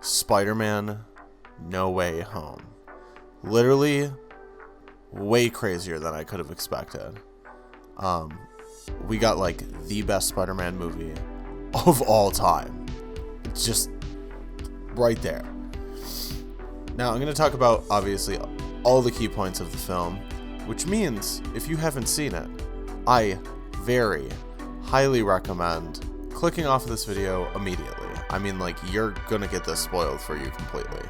Spider-Man No Way Home. Literally way crazier than I could have expected. We got like the best Spider-Man movie of all time. It's just right there. Now I'm going to talk about obviously all the key points of the film, which means if you haven't seen it, I very highly recommend clicking off of this video immediately. I mean, like, you're gonna get this spoiled for you completely.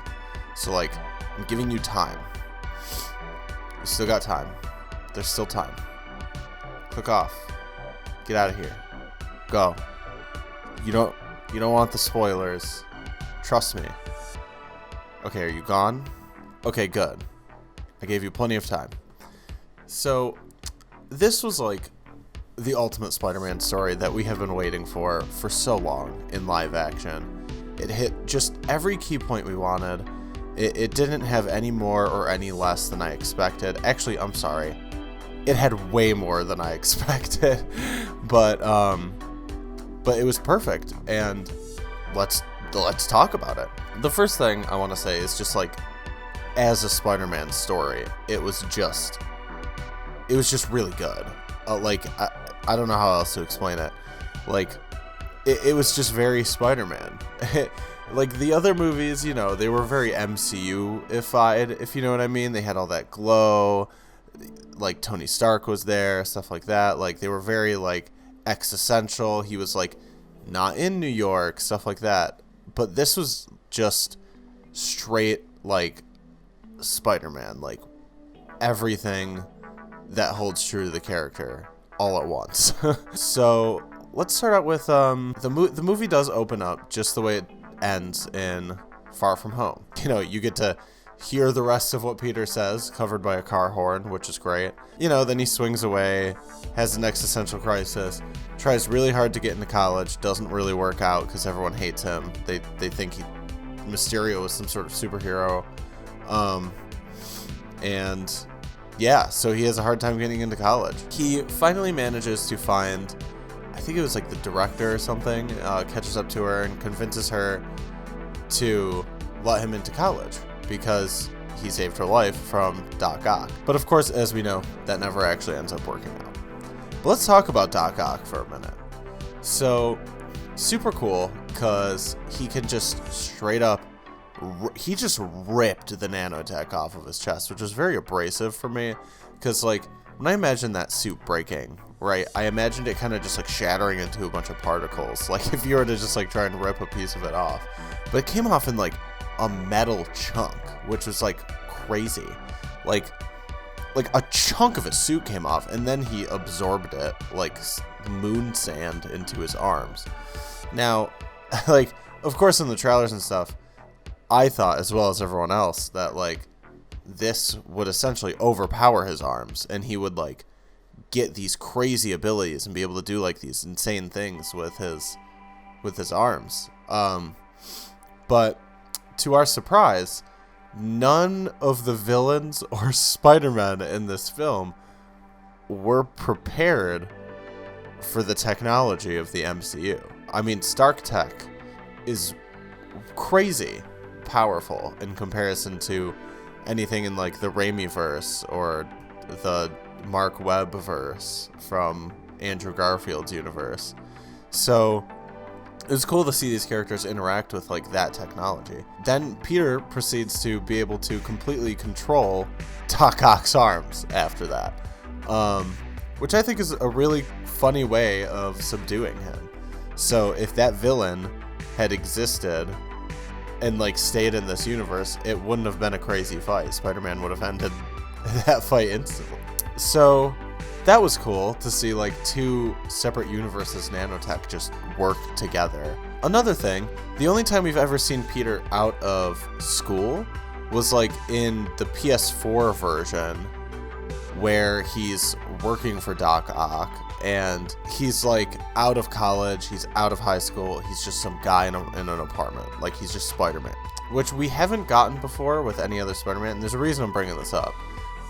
So, like, I'm giving you time. You still got time. There's still time. Click off. Get out of here. Go. You don't want the spoilers. Trust me. Okay, are you gone? Okay, good. I gave you plenty of time. So, this was like the ultimate Spider-Man story that we have been waiting for so long in live action. It hit just every key point we wanted. It didn't have any more or any less than I expected. Actually, I'm sorry. It had way more than I expected. But it was perfect, and let's talk about it. The first thing I want to say is just like, as a Spider-Man story, it was just really good. Like, I don't know how else to explain it. Like, it was just very Spider-Man. Like, the other movies, you know, they were very MCU-ified, if you know what I mean. They had all that glow, like, Tony Stark was there, stuff like that. Like, they were very, like, existential. He was, like, not in New York, stuff like that. But this was just straight, like, Spider-Man. Like, everything that holds true to the character all at once. So let's start out with the movie does open up just the way it ends in Far From Home. You know, you get to hear the rest of what Peter says covered by a car horn, which is great. You know, then he swings away, has an existential crisis, tries really hard to get into college, doesn't really work out because everyone hates him. They think Mysterio is some sort of superhero. And yeah, so he has a hard time getting into college. He finally manages to find, I think it was like the director or something, catches up to her and convinces her to let him into college because he saved her life from Doc Ock. But of course, as we know, that never actually ends up working out. But let's talk about Doc Ock for a minute. So, super cool because he can just straight up, he just ripped the nanotech off of his chest, which was very abrasive for me because, like, when I imagined that suit breaking, right, I imagined it kind of just like shattering into a bunch of particles, like if you were to just like try and rip a piece of it off. But it came off in like a metal chunk, which was like crazy. Like a chunk of his suit came off, and then he absorbed it like moon sand into his arms. Now, like, of course in the trailers and stuff, I thought, as well as everyone else, that like this would essentially overpower his arms, and he would like get these crazy abilities and be able to do like these insane things with his arms. But to our surprise, none of the villains or Spider-Man in this film were prepared for the technology of the MCU. I mean, Stark Tech is crazy powerful in comparison to anything in like the Raimi-verse or the Mark Webb-verse from Andrew Garfield's universe. So it was cool to see these characters interact with like that technology. Then Peter proceeds to be able to completely control Doc Ock's arms after that, which I think is a really funny way of subduing him. So if that villain had existed and like stayed in this universe, it wouldn't have been a crazy fight. Spider-Man would have ended that fight instantly. So that was cool to see like two separate universes nanotech just work together. Another thing, the only time we've ever seen Peter out of school was like in the PS4 version where he's working for Doc Ock, and he's like out of college, he's out of high school, he's just some guy in an apartment, like he's just Spider-Man, which we haven't gotten before with any other Spider-Man. And there's a reason I'm bringing this up,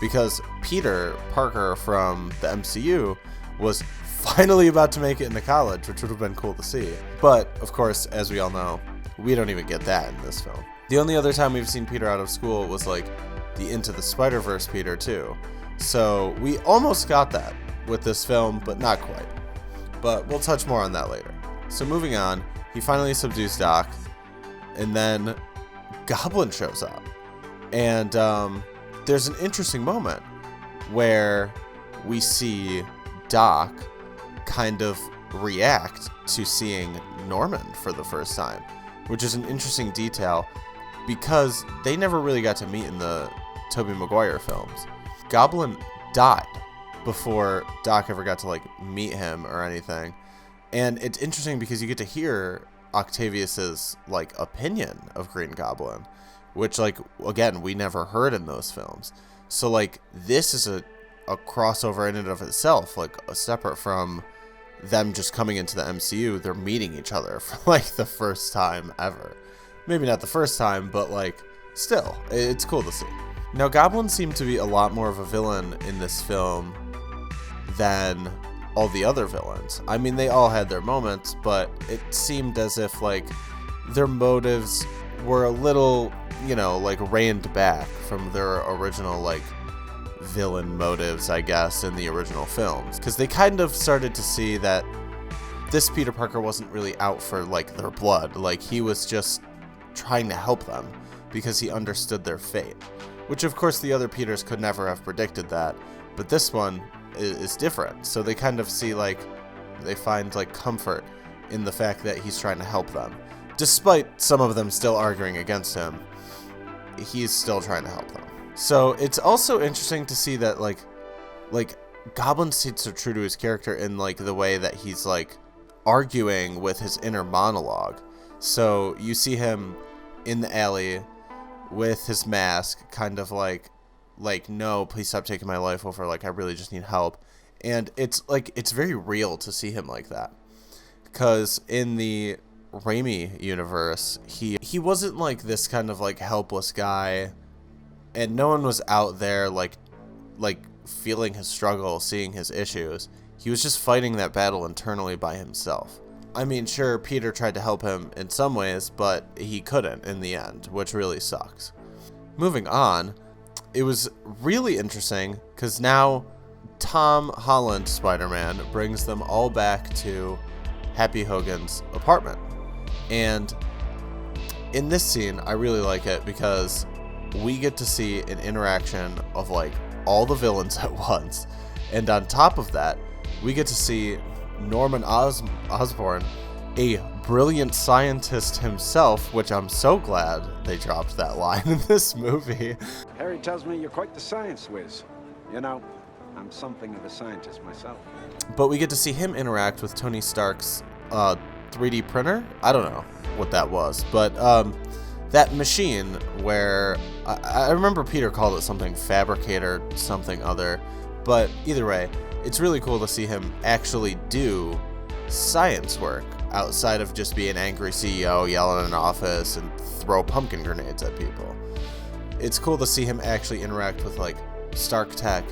because Peter Parker from the MCU was finally about to make it into college, which would have been cool to see. But of course, as we all know, we don't even get that in this film. The only other time we've seen Peter out of school was like the Into the Spider-Verse Peter too. So we almost got that with this film, but not quite. But we'll touch more on that later. So moving on, he finally subdues Doc, and then Goblin shows up. And there's an interesting moment where we see Doc kind of react to seeing Norman for the first time, which is an interesting detail because they never really got to meet in the Tobey Maguire films. Goblin died before Doc ever got to like meet him or anything. And it's interesting because you get to hear Octavius's like opinion of Green Goblin, which like again we never heard in those films. So like this is a crossover in and of itself, like separate from them just coming into the MCU. They're meeting each other for like the first time ever. Maybe not the first time, but like still, it's cool to see. Now goblins seem to be a lot more of a villain in this film than all the other villains. I mean, they all had their moments, but it seemed as if like their motives were a little, you know, like reined back from their original like villain motives, I guess, in the original films, because they kind of started to see that this Peter Parker wasn't really out for like their blood. Like he was just trying to help them because he understood their fate, which of course the other Peters could never have predicted that, but this one is different. So they kind of see like, they find like comfort in the fact that he's trying to help them, despite some of them still arguing against him. He's still trying to help them. So it's also interesting to see that like Goblin stayed so true to his character in like the way that he's like arguing with his inner monologue. So you see him in the alley with his mask, kind of like, no, please stop taking my life over. Like, I really just need help. And it's like, it's very real to see him like that. Because in the Raimi universe, he wasn't like this kind of like helpless guy. And no one was out there like feeling his struggle, seeing his issues. He was just fighting that battle internally by himself. I mean, sure, Peter tried to help him in some ways, but he couldn't in the end, which really sucks. Moving on, it was really interesting because now Tom Holland Spider-Man brings them all back to Happy Hogan's apartment. And in this scene, I really like it because we get to see an interaction of like all the villains at once. And on top of that, we get to see Norman Osborn, a brilliant scientist himself, which I'm so glad they dropped that line in this movie. Harry tells me you're quite the science whiz. You know, I'm something of a scientist myself. But we get to see him interact with Tony Stark's 3D printer. I don't know what that was, but that machine where I remember Peter called it something fabricator, something other, but either way, it's really cool to see him actually do science work outside of just be an angry CEO, yell in an office, and throw pumpkin grenades at people. It's cool to see him actually interact with like Stark Tech,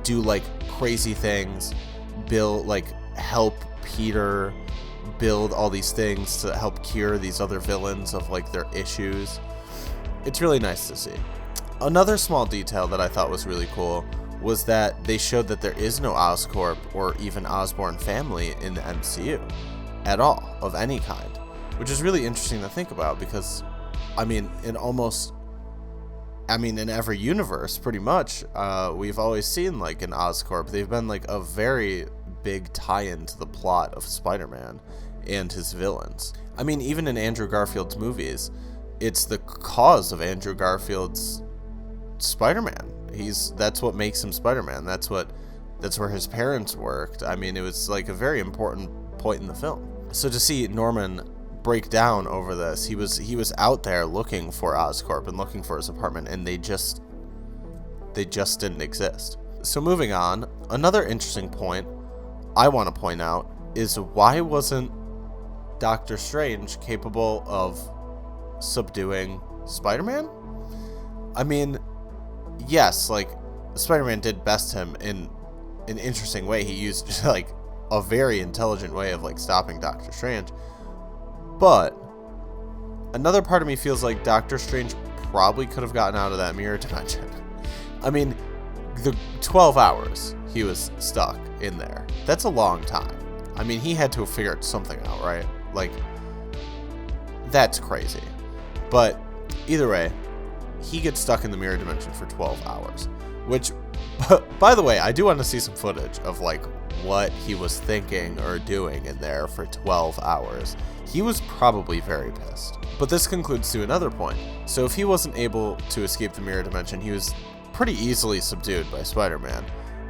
do like crazy things, build like help Peter build all these things to help cure these other villains of like their issues. It's really nice to see. Another small detail that I thought was really cool was that they showed that there is no Oscorp or even Osborn family in the MCU at all, of any kind, which is really interesting to think about because, I mean, in every universe, pretty much, we've always seen like an Oscorp. They've been like a very big tie-in to the plot of Spider-Man and his villains. I mean, even in Andrew Garfield's movies, it's the cause of Andrew Garfield's Spider-Man. That's what makes him Spider-Man. That's where his parents worked. I mean, it was like a very important point in the film. So to see Norman break down over this, he was out there looking for Oscorp and looking for his apartment, and they just didn't exist. So moving on, another interesting point I want to point out is why wasn't Doctor Strange capable of subduing Spider-Man? I mean, yes, like Spider-Man did best him in an interesting way. He used like a very intelligent way of like stopping Doctor Strange. But another part of me feels like Doctor Strange probably could have gotten out of that mirror dimension. I mean, the 12 hours he was stuck in there. That's a long time. I mean, he had to have figured something out, right? Like, that's crazy. But either way, he gets stuck in the mirror dimension for 12 hours. Which, by the way, I do want to see some footage of, like, what he was thinking or doing in there for 12 hours. He was probably very pissed. But this concludes to another point. So if he wasn't able to escape the mirror dimension, he was pretty easily subdued by Spider-Man.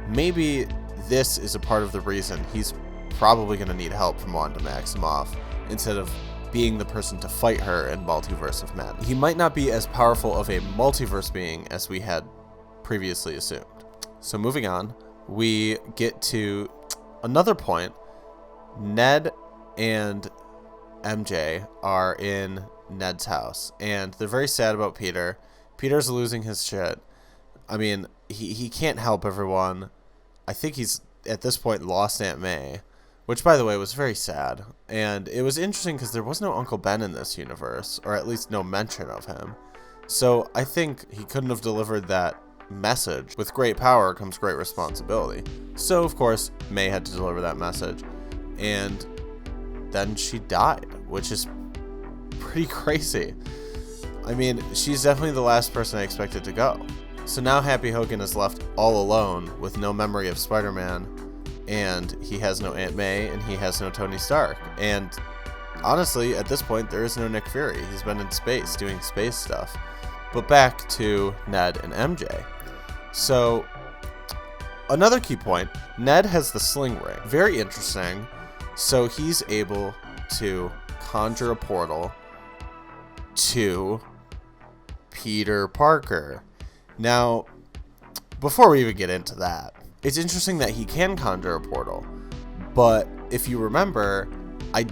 Maybe this is a part of the reason he's probably going to need help from Wanda Maximoff instead of being the person to fight her in Multiverse of Madness. He might not be as powerful of a multiverse being as we had previously assumed. So moving on, we get to another point. Ned and MJ are in Ned's house, and they're very sad about Peter. Peter's losing his shit. I mean, he can't help everyone. I think he's, at this point, lost Aunt May, which, by the way, was very sad. And it was interesting because there was no Uncle Ben in this universe, or at least no mention of him. So I think he couldn't have delivered that message. With great power comes great responsibility. So, of course, May had to deliver that message. And then she died, which is pretty crazy. I mean, she's definitely the last person I expected to go. So now Happy Hogan is left all alone with no memory of Spider-Man, and he has no Aunt May, and he has no Tony Stark. And honestly, at this point, there is no Nick Fury. He's been in space doing space stuff. But back to Ned and MJ. So another key point, Ned has the sling ring. Very interesting. So he's able to conjure a portal to Peter Parker. Now, before we even get into that, it's interesting that he can conjure a portal, but if you remember, I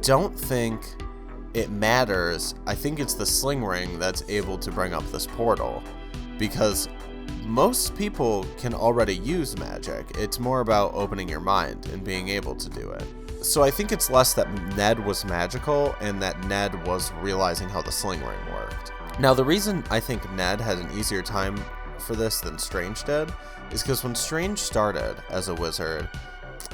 don't think it matters. I think it's the sling ring that's able to bring up this portal, because most people can already use magic. It's more about opening your mind and being able to do it. So I think it's less that Ned was magical and that Ned was realizing how the sling ring worked. Now, the reason I think Ned had an easier time for this than Strange did is because when Strange started as a wizard,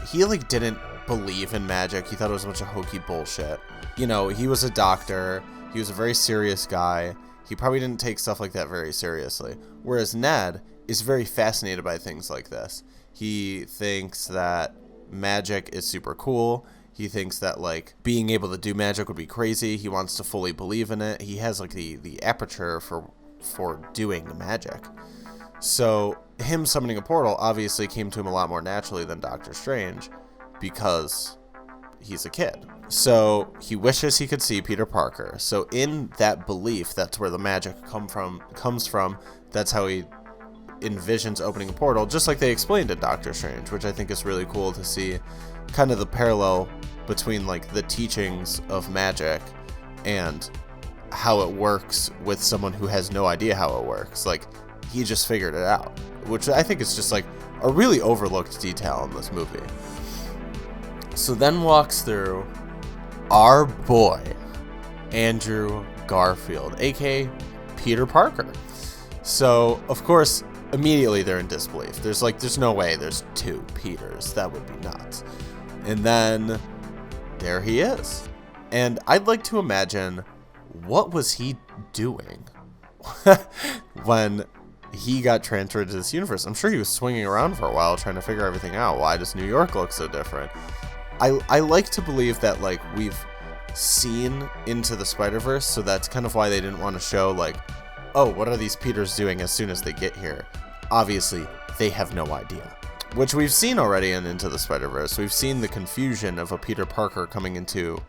he like didn't believe in magic. He thought it was a bunch of hokey bullshit. You know, he was a doctor. He was a very serious guy. He probably didn't take stuff like that very seriously. Whereas Ned is very fascinated by things like this. He thinks that magic is super cool. He thinks that, like, being able to do magic would be crazy. He wants to fully believe in it. He has, like, the aperture for doing magic. So him summoning a portal obviously came to him a lot more naturally than Doctor Strange because he's a kid. So he wishes he could see Peter Parker. So in that belief, that's where the magic comes from. That's how he envisions opening a portal, just like they explained in Doctor Strange, which I think is really cool to see kind of the parallel between like the teachings of magic and how it works with someone who has no idea how it works. Like, he just figured it out, which I think is just like a really overlooked detail in this movie. So then walks through our boy, Andrew Garfield, aka Peter Parker. So, of course, immediately they're in disbelief. There's no way there's two Peters. That would be nuts. And then there he is. And I'd like to imagine, what was he doing when he got transferred to this universe? I'm sure he was swinging around for a while trying to figure everything out. Why does New York look so different? I like to believe that, like, we've seen into the Spider-Verse, so that's kind of why they didn't want to show, like, oh, what are these Peters doing as soon as they get here? Obviously, they have no idea. Which we've seen already in Into the Spider-Verse. We've seen the confusion of a Peter Parker coming into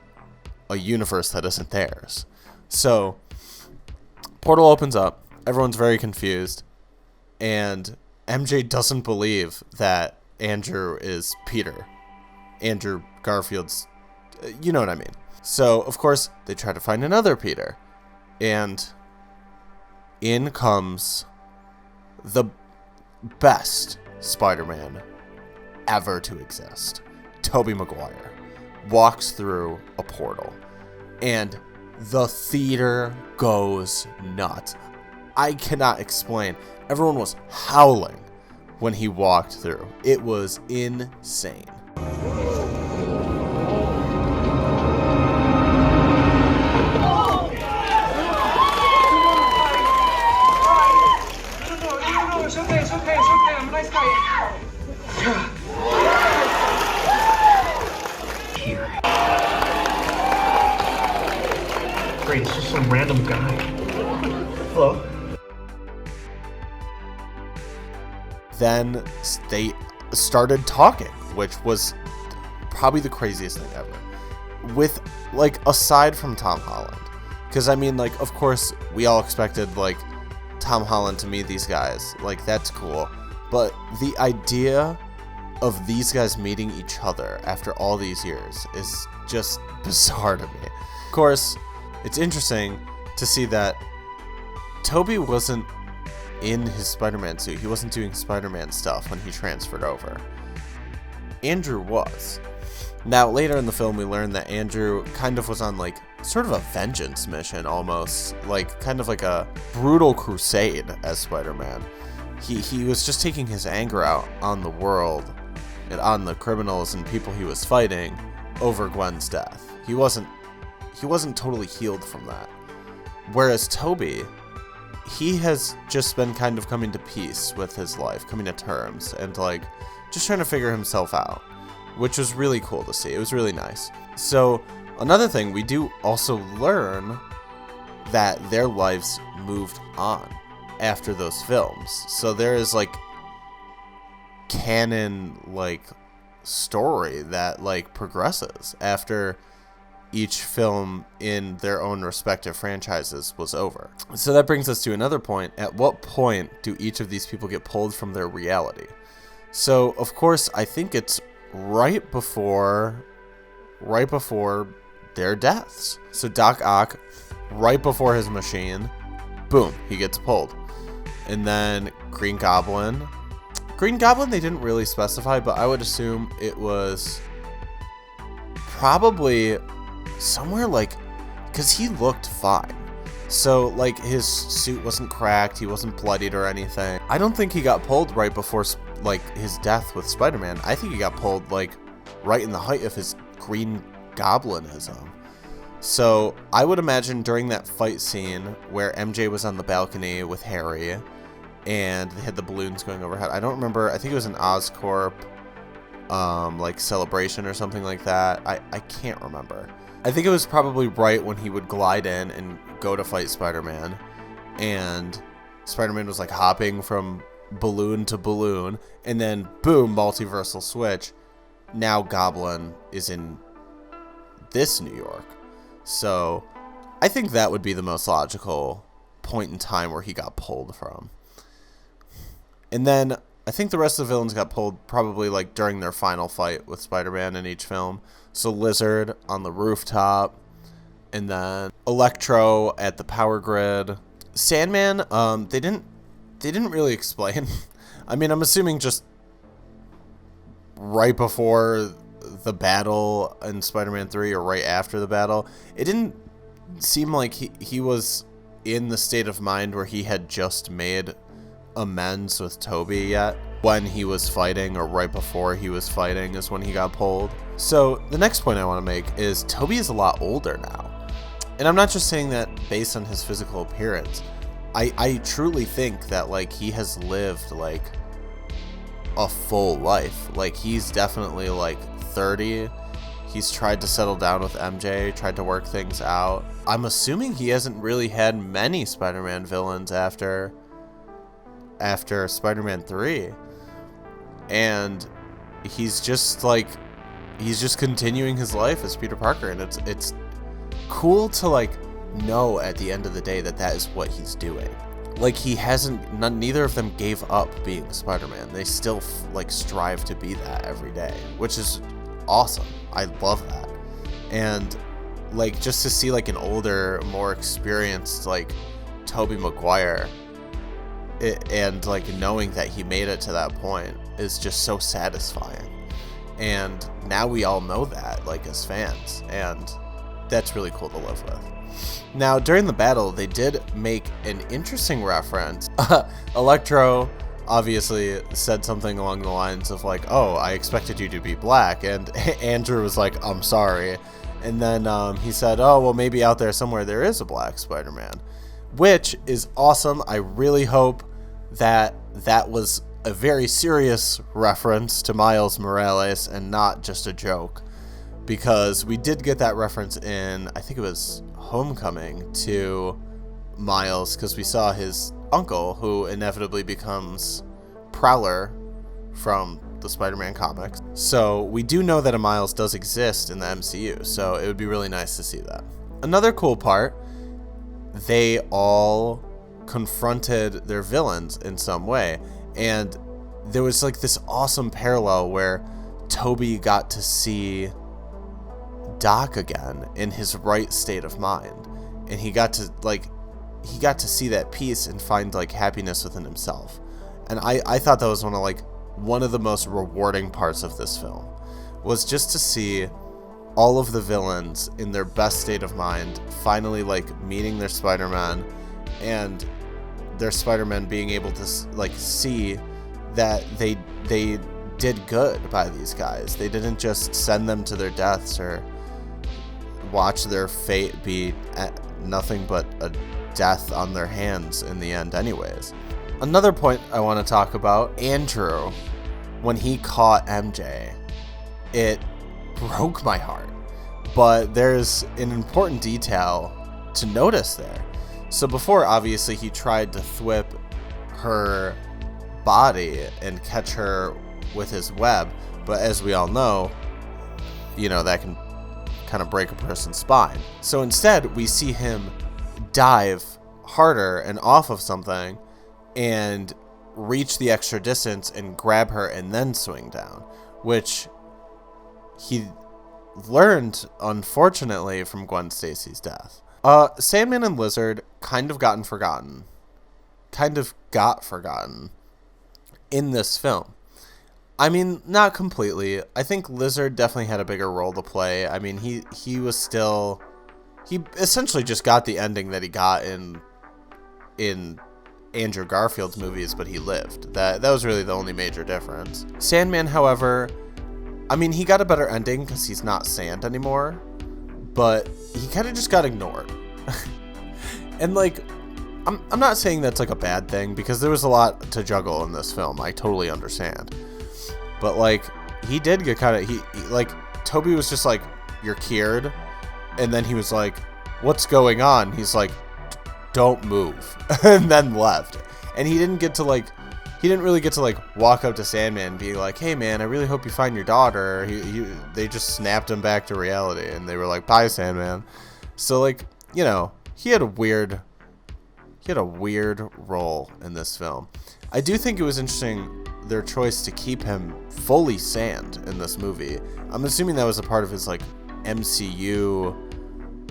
a universe that isn't theirs. So, portal opens up, everyone's very confused, and MJ doesn't believe that Andrew is Peter. Andrew Garfield's, you know what I mean. So, of course, they try to find another Peter. And in comes the best Spider-Man ever to exist. Tobey Maguire walks through a portal. And the theater goes nuts. I cannot explain. Everyone was howling when he walked through. It was insane. It's okay. I'm a nice guy. Here. Great, it's just some random guy. Hello. Then they started talking, which was probably the craziest thing ever. With, like, aside from Tom Holland. Because, I mean, like, of course, we all expected, like, Tom Holland to meet these guys. Like, that's cool. But the idea of these guys meeting each other after all these years is just bizarre to me. Of course, it's interesting to see that Tobey wasn't in his Spider-Man suit. He wasn't doing Spider-Man stuff when he transferred over. Andrew was. Now, later in the film, we learned that Andrew kind of was on, like, sort of a vengeance mission, almost. Like, kind of like a brutal crusade as Spider-Man. He was just taking his anger out on the world and on the criminals and people he was fighting over Gwen's death. He wasn't totally healed from that. Whereas Tobey, he has just been kind of coming to peace with his life, coming to terms, and, like, just trying to figure himself out, which was really cool to see. It was really nice. So, another thing, we do also learn that their lives moved on after those films. So there is, like, canon, like, story that, like, progresses after each film in their own respective franchises was over. So that brings us to another point. At what point do each of these people get pulled from their reality? So, of course, I think it's right before their deaths. So Doc Ock, right before his machine, boom, he gets pulled. And then Green Goblin, they didn't really specify, but I would assume it was probably somewhere, like, because he looked fine. So, like, his suit wasn't cracked, he wasn't bloodied or anything. I don't think he got pulled right before, like, his death with Spider-Man. I think he got pulled, like, right in the height of his Green Goblinism. So, I would imagine during that fight scene where MJ was on the balcony with Harry and they had the balloons going overhead. I don't remember, I think it was an Oscorp, like, celebration or something like that. I can't remember. I think it was probably right when he would glide in and go to fight Spider-Man, and Spider-Man was, like, hopping from balloon to balloon, and then boom, multiversal switch. Now Goblin is in this New York. So I think that would be the most logical point in time where he got pulled from. And then I think the rest of the villains got pulled probably, like, during their final fight with Spider-Man in each film. So Lizard on the rooftop, and then Electro at the power grid. Sandman, they didn't really explain. I mean, I'm assuming just right before the battle in Spider-Man 3 or right after the battle. It didn't seem like he was in the state of mind where he had just made amends with Tobey yet. When he was fighting, or right before he was fighting, is when he got pulled. So the next point I want to make is Tobey is a lot older now. And I'm not just saying that based on his physical appearance. I truly think that, like, he has lived, like, a full life. Like, he's definitely, like, 30. He's tried to settle down with MJ, tried to work things out. I'm assuming he hasn't really had many Spider-Man villains after Spider-Man 3. And he's just, like, he's just continuing his life as Peter Parker, and it's cool to, like, know at the end of the day that is what he's doing. Like, neither of them gave up being Spider-Man. They still, like, strive to be that every day, which is awesome. I love that. And, like, just to see, like, an older, more experienced, like, Tobey Maguire, and, like, knowing that he made it to that point is just so satisfying. And now we all know that, like, as fans, and that's really cool to live with. Now, during the battle, they did make an interesting reference. Electro obviously said something along the lines of like, oh, I expected you to be black, and Andrew was like, I'm sorry. And then he said, oh, well, maybe out there somewhere there is a black Spider-Man, which is awesome. I really hope that that was a very serious reference to Miles Morales and not just a joke, because we did get that reference in, I think it was Homecoming, to Miles, because we saw his uncle, who inevitably becomes Prowler from the Spider-Man comics. So we do know that a Miles does exist in the MCU, so it would be really nice to see that. Another cool part, they all confronted their villains in some way, and there was like this awesome parallel where Tobey got to see Doc again in his right state of mind, and he got to see that peace and find like happiness within himself. And I thought that was one of the most rewarding parts of this film, was just to see all of the villains in their best state of mind finally like meeting their Spider-Man, and their Spider-Man being able to like see that they did good by these guys. They didn't just send them to their deaths or watch their fate be nothing but a death on their hands in the end anyways. Another point I want to talk about, Andrew, when he caught MJ, it broke my heart. But there's an important detail to notice there. So before, obviously, he tried to thwip her body and catch her with his web, but as we all know, that can kind of break a person's spine. So instead, we see him dive harder and off of something and reach the extra distance and grab her and then swing down, which he learned, unfortunately, from Gwen Stacy's death. Sandman and Lizard kind of got forgotten in this film. I mean, not completely. I think Lizard definitely had a bigger role to play. I mean, he essentially just got the ending that he got in Andrew Garfield's movies, but he lived. That was really the only major difference. Sandman, however, I mean, he got a better ending because he's not sand anymore, but he kind of just got ignored. And like, I'm not saying that's like a bad thing, because there was a lot to juggle in this film. I totally understand. But like, he did get kind of, he like, Tobey was just like, you're cured. And then he was like, what's going on? He's like, don't move. And then left. And he didn't really get to like walk up to Sandman and be like, hey man, I really hope you find your daughter. They just snapped him back to reality, and they were like, bye Sandman. So like, he had a weird role in this film. I do think it was interesting, their choice to keep him fully sand in this movie. I'm assuming that was a part of his like MCU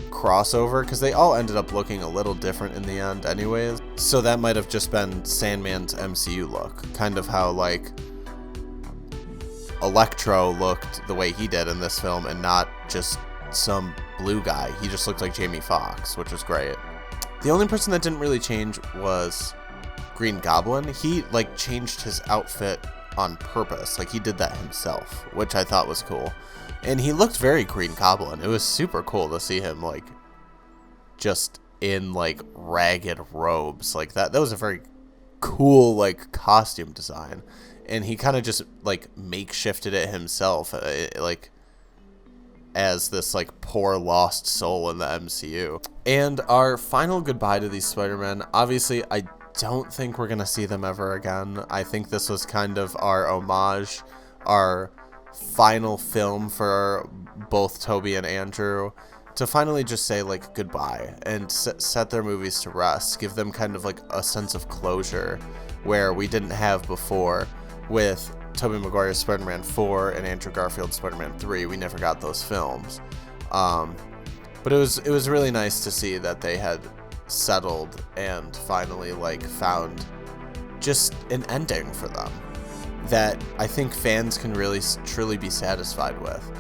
crossover, because they all ended up looking a little different in the end anyways. So that might have just been Sandman's MCU look, kind of how like Electro looked the way he did in this film, and not just some blue guy. He just looked like Jamie Foxx, which was great. The only person that didn't really change was Green Goblin. He like changed his outfit on purpose. Like, he did that himself, which I thought was cool. And he looked very Green Goblin. It was super cool to see him like just in like ragged robes like that. That was a very cool like costume design. And he kind of just like makeshifted it himself, like as this like poor lost soul in the MCU. And our final goodbye to these Spider-Men, obviously I don't think we're gonna see them ever again. I think this was kind of our homage, our final film for both Tobey and Andrew, to finally just say like goodbye and set their movies to rest, give them kind of like a sense of closure where we didn't have before with Tobey Maguire's Spider-Man 4 and Andrew Garfield's Spider-Man 3. We never got those films. But it was really nice to see that they had settled and finally like found just an ending for them that I think fans can really truly be satisfied with,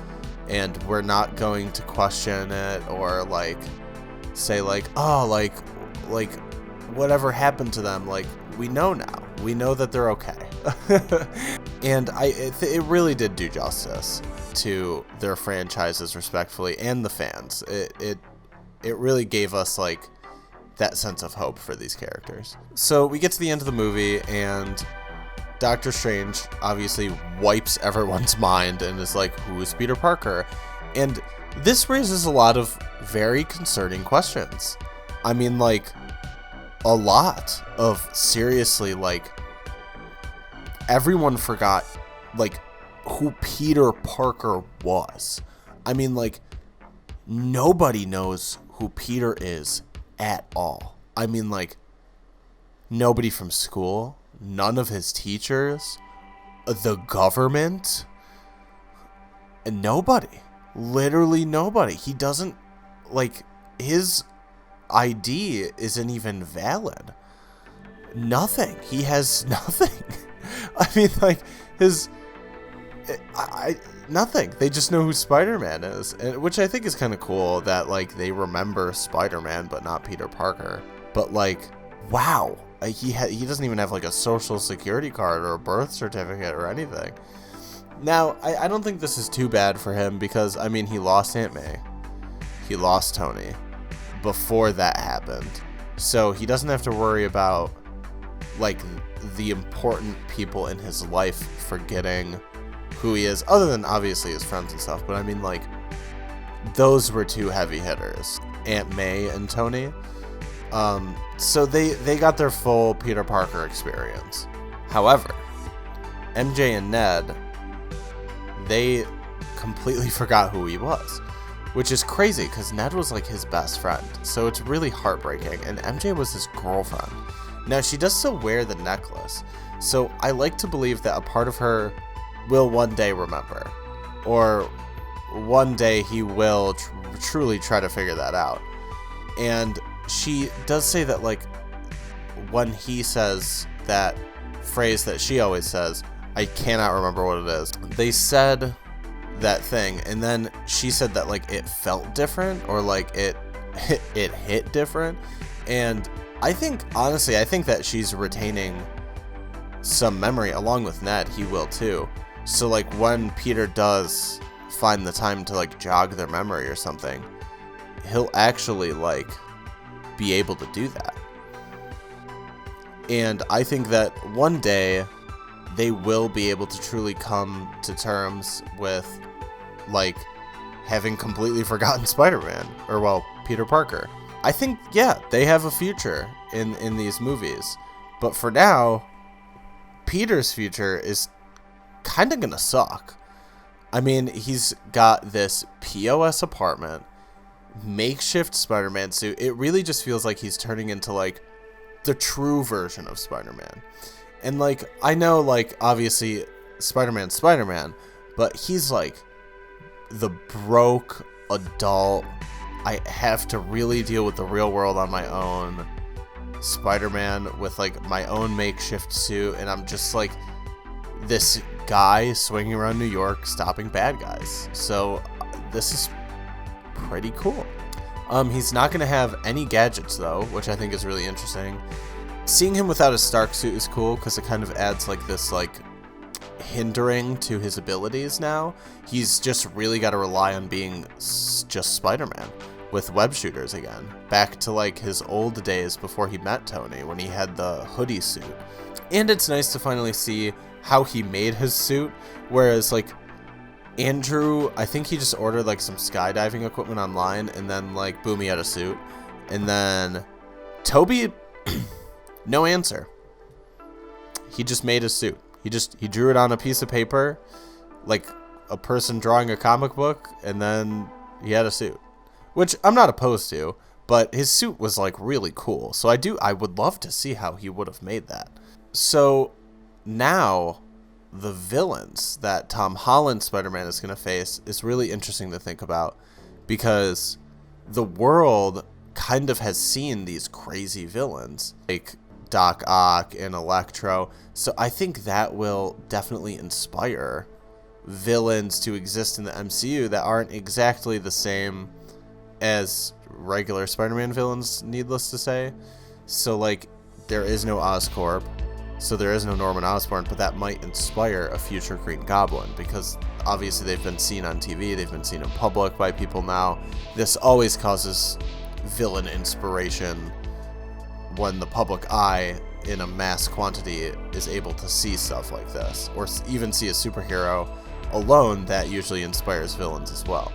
and we're not going to question it or like say like, oh, like whatever happened to them, like we know now. We know that they're okay. And it really did do justice to their franchises respectfully and the fans. It really gave us like that sense of hope for these characters. So we get to the end of the movie and Doctor Strange obviously wipes everyone's mind and is like, who is Peter Parker? And this raises a lot of very concerning questions. I mean, like, a lot of seriously, like, everyone forgot, like, who Peter Parker was. I mean, like, nobody knows who Peter is at all. I mean, like, nobody from school, none of his teachers, the government, and nobody. Literally nobody. He doesn't, like, his ID isn't even valid. Nothing. He has nothing. I mean, like, nothing. They just know who Spider-Man is, which I think is kind of cool that, like, they remember Spider-Man but not Peter Parker. But, like, wow. He doesn't even have, like, a social security card or a birth certificate or anything. Now, I don't think this is too bad for him because, I mean, he lost Aunt May. He lost Tony before that happened. So he doesn't have to worry about, like, the important people in his life forgetting who he is, other than obviously his friends and stuff. But I mean, like, those were two heavy hitters, Aunt May and Tony. So they got their full Peter Parker experience. However, MJ and Ned, they completely forgot who he was, which is crazy because Ned was like his best friend. So it's really heartbreaking. And MJ was his girlfriend. Now, she does still wear the necklace. So I like to believe that a part of her will one day remember, or one day he will truly try to figure that out. And she does say that, like, when he says that phrase that she always says, I cannot remember what it is. They said that thing, and then she said that, like, it felt different, or like it hit different. And I think, honestly, I think that she's retaining some memory along with Ned. He will too. So, like, when Peter does find the time to, like, jog their memory or something, he'll actually, like, be able to do that. And I think that one day they will be able to truly come to terms with, like, having completely forgotten Spider-Man, or, well, Peter Parker. I think, yeah, they have a future in these movies. But for now, Peter's future is kind of gonna suck. I mean, he's got this POS apartment, makeshift Spider-Man suit. It really just feels like he's turning into, like, the true version of Spider-Man. And, like, I know, like, obviously Spider-Man's Spider-Man, but he's, like, the broke adult, I have to really deal with the real world on my own Spider-Man with, like, my own makeshift suit, and I'm just, like, this guy swinging around New York stopping bad guys. So this is pretty cool. He's not going to have any gadgets, though, which I think is really interesting. Seeing him without his Stark suit is cool because it kind of adds, like, this, like, hindering to his abilities now. He's just really got to rely on being just Spider-Man with web shooters again. Back to, like, his old days before he met Tony when he had the hoodie suit. And it's nice to finally see how he made his suit, whereas, like, Andrew, I think he just ordered, like, some skydiving equipment online, and then, like, boom, he had a suit. And then Toby, no answer. He just made his suit. He drew it on a piece of paper, like a person drawing a comic book, and then he had a suit, which I'm not opposed to, but his suit was, like, really cool. So I would love to see how he would have made that. So now the villains that Tom Holland's Spider-Man is going to face is really interesting to think about, because the world kind of has seen these crazy villains like Doc Ock and Electro. So I think that will definitely inspire villains to exist in the MCU that aren't exactly the same as regular Spider-Man villains, needless to say. So, like, there is no Oscorp, so there is no Norman Osborn, but that might inspire a future Green Goblin, because obviously they've been seen on TV, they've been seen in public by people now. This always causes villain inspiration when the public eye in a mass quantity is able to see stuff like this, or even see a superhero alone. That usually inspires villains as well.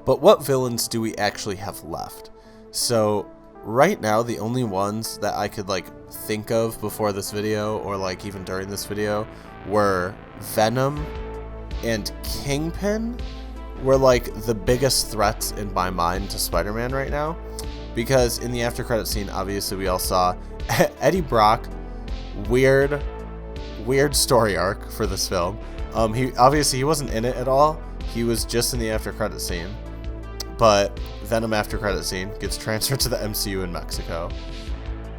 But what villains do we actually have left? So right now, the only ones that I could like think of before this video, or like even during this video, were Venom and Kingpin were like the biggest threats in my mind to Spider-Man right now. Because in the after credit scene, obviously we all saw Eddie Brock, weird story arc for this film. He wasn't in it at all. He was just in the after credit scene. But Venom after credit scene gets transferred to the MCU in Mexico.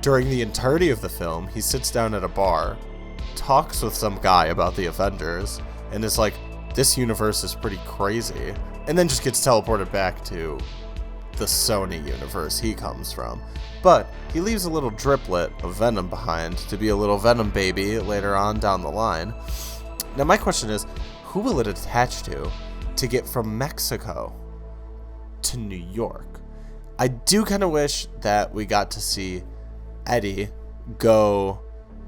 During the entirety of the film, he sits down at a bar, talks with some guy about the Avengers, and is like, this universe is pretty crazy, and then just gets teleported back to the Sony universe he comes from. But he leaves a little driplet of Venom behind to be a little Venom baby later on down the line. Now my question is, who will it attach to get from Mexico to New York? I do kind of wish that we got to see Eddie go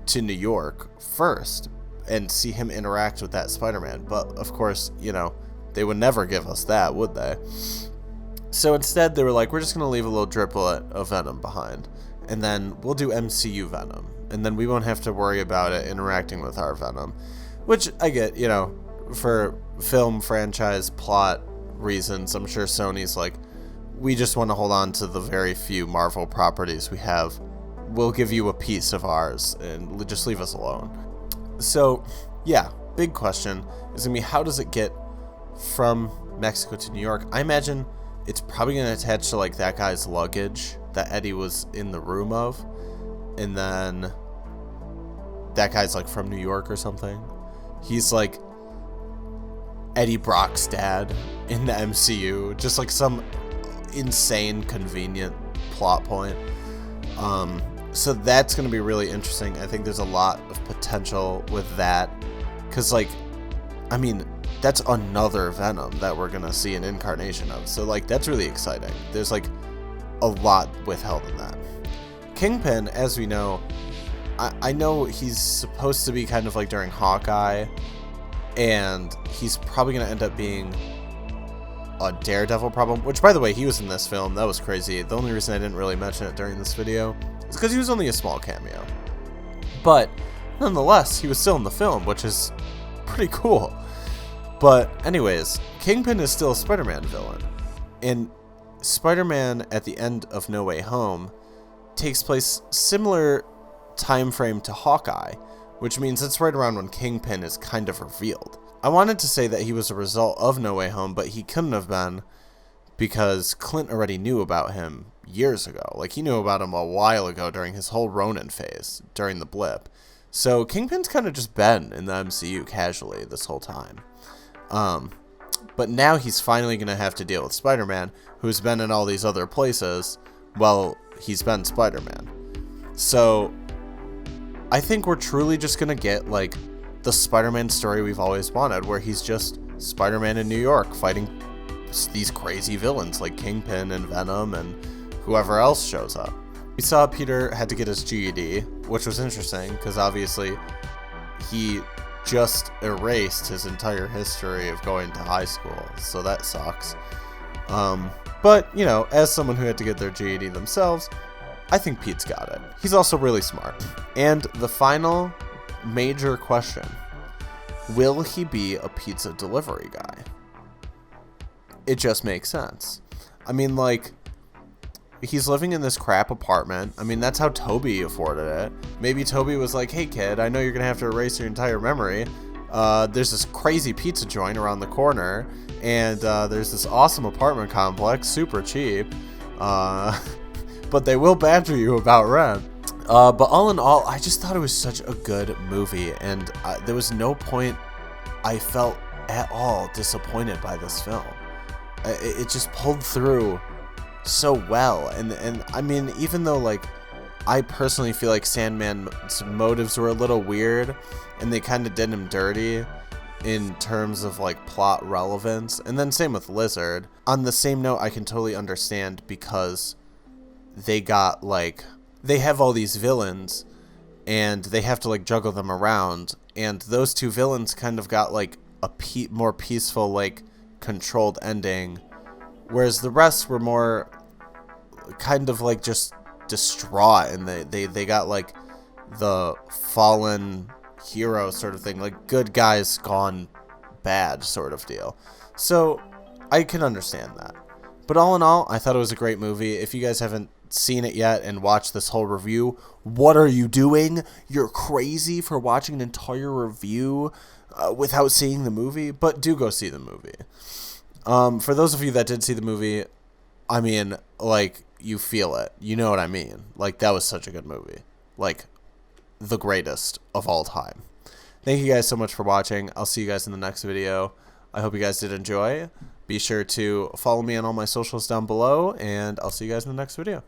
to New York first and see him interact with that Spider-Man, but of course, you know, they would never give us that, would they? So instead they were like, we're just gonna leave a little driplet of Venom behind, and then we'll do MCU Venom, and then we won't have to worry about it interacting with our Venom. Which I get, you know, for film franchise plot reasons, I'm sure Sony's like, we just want to hold on to the very few Marvel properties we have. We'll give you a piece of ours and just leave us alone. So yeah, big question is gonna be, how does it get from Mexico to New York? I imagine it's probably gonna attach to like that guy's luggage that Eddie was in the room of, and then that guy's like from New York or something. He's like Eddie Brock's dad in the MCU, just like some insane convenient plot point. So that's going to be really interesting. I think there's a lot of potential with that, because like, I mean, that's another Venom that we're going to see an incarnation of. So like, that's really exciting. There's like a lot withheld in that. Kingpin, as we know, I know he's supposed to be kind of like during Hawkeye, and he's probably going to end up being a Daredevil problem, which, by the way, he was in this film. That was crazy. The only reason I didn't really mention it during this video is because he was only a small cameo. But nonetheless, he was still in the film, which is pretty cool. But anyways, Kingpin is still a Spider-Man villain. And Spider-Man at the end of No Way Home takes place similar time frame to Hawkeye, which means it's right around when Kingpin is kind of revealed. I wanted to say that he was a result of No Way Home, but he couldn't have been, because Clint already knew about him years ago. Like, he knew about him a while ago during his whole Ronin phase, during the blip. So Kingpin's kind of just been in the MCU casually this whole time. But now he's finally going to have to deal with Spider-Man, who's been in all these other places while he's been Spider-Man. So I think we're truly just going to get, like, the Spider-Man story we've always wanted, where he's just Spider-Man in New York fighting these crazy villains like Kingpin and Venom and whoever else shows up. We saw Peter had to get his GED, which was interesting because obviously he just erased his entire history of going to high school, so that sucks. But, you know, as someone who had to get their GED themselves, I think Pete's got it. He's also really smart. And the final major question, will he be a pizza delivery guy? It just makes sense. I mean, like, he's living in this crap apartment. I mean, that's how Toby afforded it. Maybe Toby was like, hey kid, I know you're gonna have to erase your entire memory. There's this crazy pizza joint around the corner, and there's this awesome apartment complex, super cheap, but they will badger you about rent. But all in all, I just thought it was such a good movie, and there was no point I felt at all disappointed by this film. It just pulled through so well. And I mean, even though like I personally feel like Sandman's motives were a little weird and they kind of did him dirty in terms of like plot relevance, and then same with Lizard. On the same note, I can totally understand because they got like, they have all these villains and they have to like juggle them around, and those two villains kind of got like a more peaceful, like controlled ending, whereas the rest were more kind of like just distraught, and they got like the fallen hero sort of thing, like good guys gone bad sort of deal. So I can understand that. But all in all, I thought it was a great movie. If you guys haven't seen it yet and watched this whole review, what are you doing? You're crazy for watching an entire review without seeing the movie. But do go see the movie. For those of you that did see the movie, I mean, like, you feel it. You know what I mean? Like, that was such a good movie. Like, the greatest of all time. Thank you guys so much for watching. I'll see you guys in the next video. I hope you guys did enjoy. Be sure to follow me on all my socials down below, and I'll see you guys in the next video.